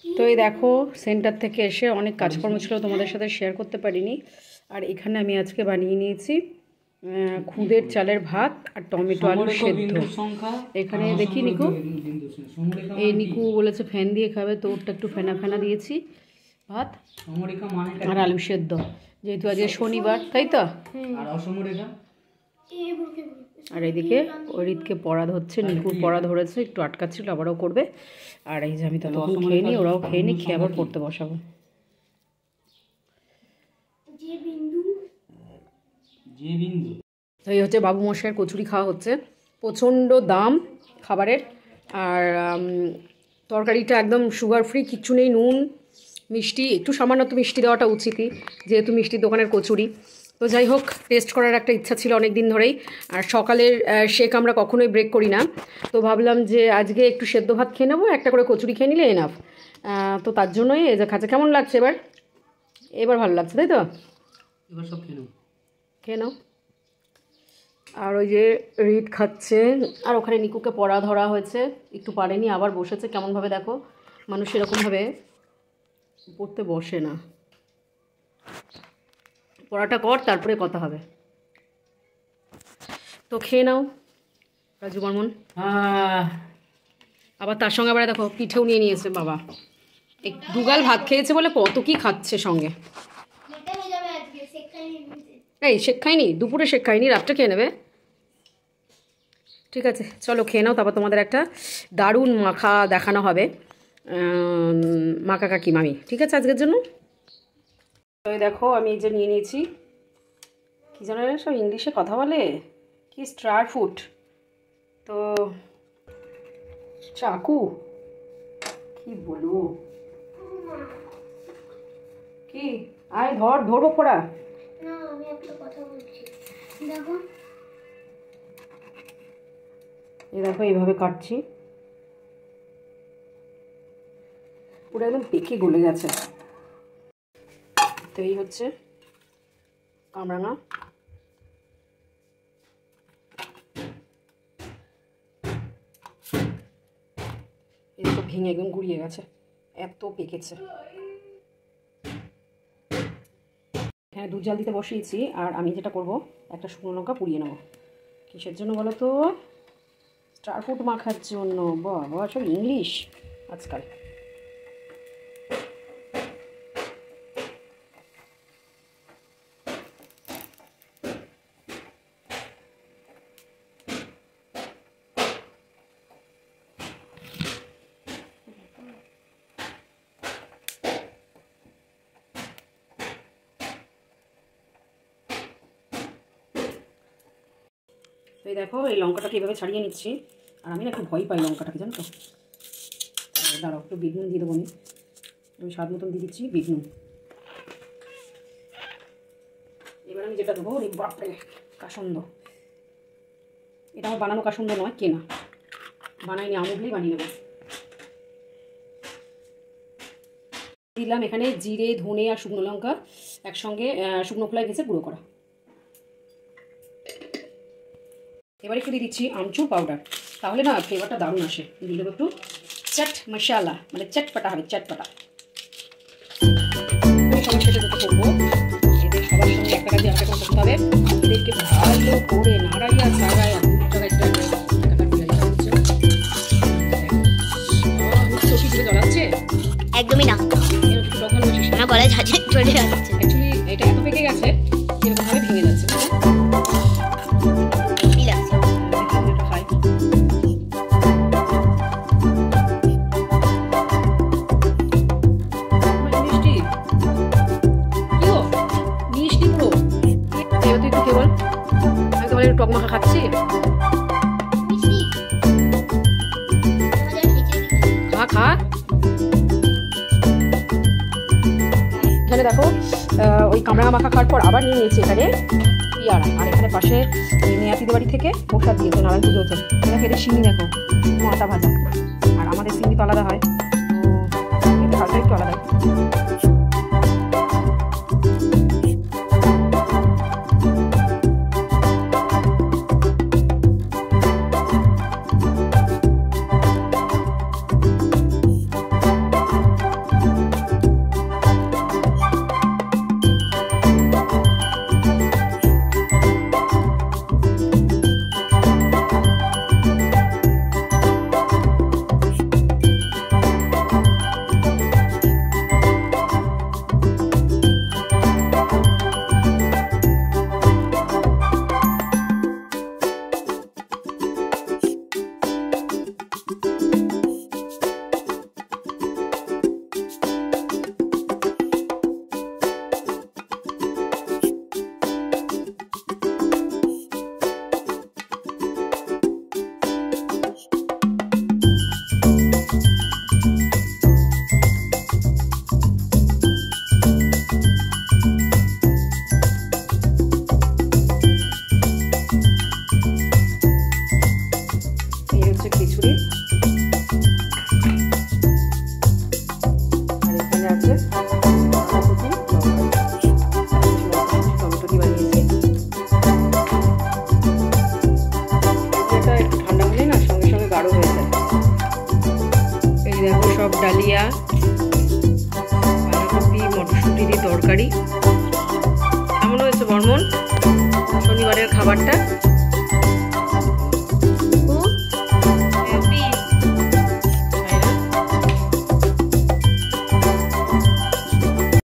তো এই দেখো সেন্টার থেকে এসে অনেক কাজকর্ম ছিল, তোমাদের সাথে শেয়ার করতে পারিনি। আর এখানে আমি আজকে বানিয়ে নিয়েছি খুদের চালের ভাত আর টমেটো আলু সেদ্ধ। এখানে দেখি নিকু, এই নিকু বলেছে ফ্যান দিয়ে খাবে, তো ওরটা একটু ফেনা ফেনা দিয়েছি ভাত আর আলু সেদ্ধ, যেহেতু আজকে শনিবার, তাই তো। আর এইদিকে রিতকে পড়া ধরছে, নিকুর পড়া ধরেছে, একটু আটকাচ্ছিল, আবারও করবে। আর এই যে আমি ততক্ষণ খেয়ে নিই, ওরাও খেয়ে নিই, খেয়ে আবার পড়তে বসাবো। এই হচ্ছে বাবু মশাইয়ের কচুরি খাওয়া হচ্ছে, প্রচণ্ড দাম খাবারের। আর তরকারিটা একদম সুগার ফ্রি, কিচ্ছু নেই, নুন মিষ্টি, একটু সামান্য তো মিষ্টি দেওয়াটা উচিতই, যেহেতু মিষ্টির দোকানের কচুরি। তো যাই হোক, টেস্ট করার একটা ইচ্ছা ছিল অনেক দিন ধরেই। আর সকালের শেক আমরা কখনোই ব্রেক করি না, তো ভাবলাম যে আজকে একটু সেদ্ধ ভাত খেয়ে নেবো, একটা করে কচুরি খেয়ে নিলে এনাফ। তো তার জন্যই এই যে খাচ্ছে। কেমন লাগছে এবার? এবার ভালো লাগছে, তাই তো? এবার সব খেয়ে নাও। আর ওই যে রিত খাচ্ছে, আর ওখানে নিকুকে পড়া ধরা হয়েছে, একটু পারেনি, আবার বসেছে কেমনভাবে। দেখো, মানুষ এরকমভাবে পড়তে বসে না, পড়াটা কর তারপরে কথা হবে। তো খেয়ে নাও রাজু বর্মন। আবার তার সঙ্গে আবার দেখো পিঠেও নিয়ে নিয়েছে বাবা, দুগাল ভাত খেয়েছে বলে কত কি খাচ্ছে সঙ্গে। এই শেক খাইনি, দুপুরে শেক খাইনি, রাত্রে খেয়ে নেবে। ঠিক আছে, চলো খেয়ে নাও, তারপর তোমাদের একটা দারুণ মাখা দেখানো হবে, মাখা কাকি মামি। ঠিক আছে আজকের জন্য। তো দেখো আমি এই যে নিয়ে নিয়েছি, কী জানো সব ইংলিশে কথা বলে, কি স্টার ফুড, তো চাকু কি বলবো, কি আয় ধরবো পড়া। আমি একটা কথা বলছি, দেখো এই দেখো এইভাবে কাটছি, পুরো একদম পেকে গলে গেছে। তো এই হচ্ছে কামরাঙা। এই তো ভেঙে একদম গুড়িয়ে গেছে, এত পেকেছে। হ্যাঁ, দুধ জাল দিতে বসিয়েছি। আর আমি যেটা করব, একটা শুকনো লঙ্কা পুড়িয়ে নেব। কিসের জন্য বলো তো? স্টার ফুড মাখার জন্য। বাবা সব ইংলিশ আজকাল। তো এই দেখো, এই লঙ্কাটাকে এভাবে ছাড়িয়ে নিচ্ছি। আর আমি না একটু ভয় পাই লঙ্কাটাকে, জানো তো। দাঁড়াও, একটু বিট নুন দিয়ে দেবো। আমি স্বাদ মতন দিয়ে দিচ্ছি বিট নুন। এবার আমি যেটা দেবো, বাপরে কাসন্দ। এটা আমার বানানো কাসন্দ নয়, কেনা, বানাইনি, আমুগলেই বানিয়ে নেবো। দিলাম এখানে জিরে, ধনে আর শুকনো লঙ্কা একসঙ্গে শুকনো খোলায় ভেজে গুঁড়ো করা। এবার একটু দিয়ে দিচ্ছি আমচুর পাউডার, তাহলে না ফ্লেভারটা দারুণ আসে। দিয়ে দেবো একটু চাট মশালা, মানে চটপাটা হবে, চটপাটা। সবার সাথে যেটা করবো, এদের সবার সঙ্গে একটা কাজে একটা করতে হবে, এদেরকে ভালো করে নাড়াইয়া ছাড়াইয়া জড়াচ্ছে। একদমই না, আমার গলায় ঝাঁঝে চলে যাচ্ছে। অ্যাকচুয়ালি এটা এত পেকে গেছে, এরকমভাবে ভেঙে যাচ্ছে। টক মাখা খাচ্ছি, খা খা। এখানে দেখো ওই কামরাঙা মাখা খাওয়ার পর আবার নিয়ে নিয়েছি এখানে পিয়ারা। আর এখানে পাশে নেয়াতিদের বাড়ি থেকে প্রসাদ দিয়েছে, নারায়ণ পুজো হচ্ছে। এটা খেতে শিঙি দেখো, মাথা ভাজা। আর আমাদের শিঙি তো আলাদা হয়, তো এতে কালটা একটু আলাদা। সব ডালিয়া, বাঁধাকপি, মটরশুঁটি দিয়ে তরকারি। কেমন হয়েছে বর্মন শনিবারের খাবারটা?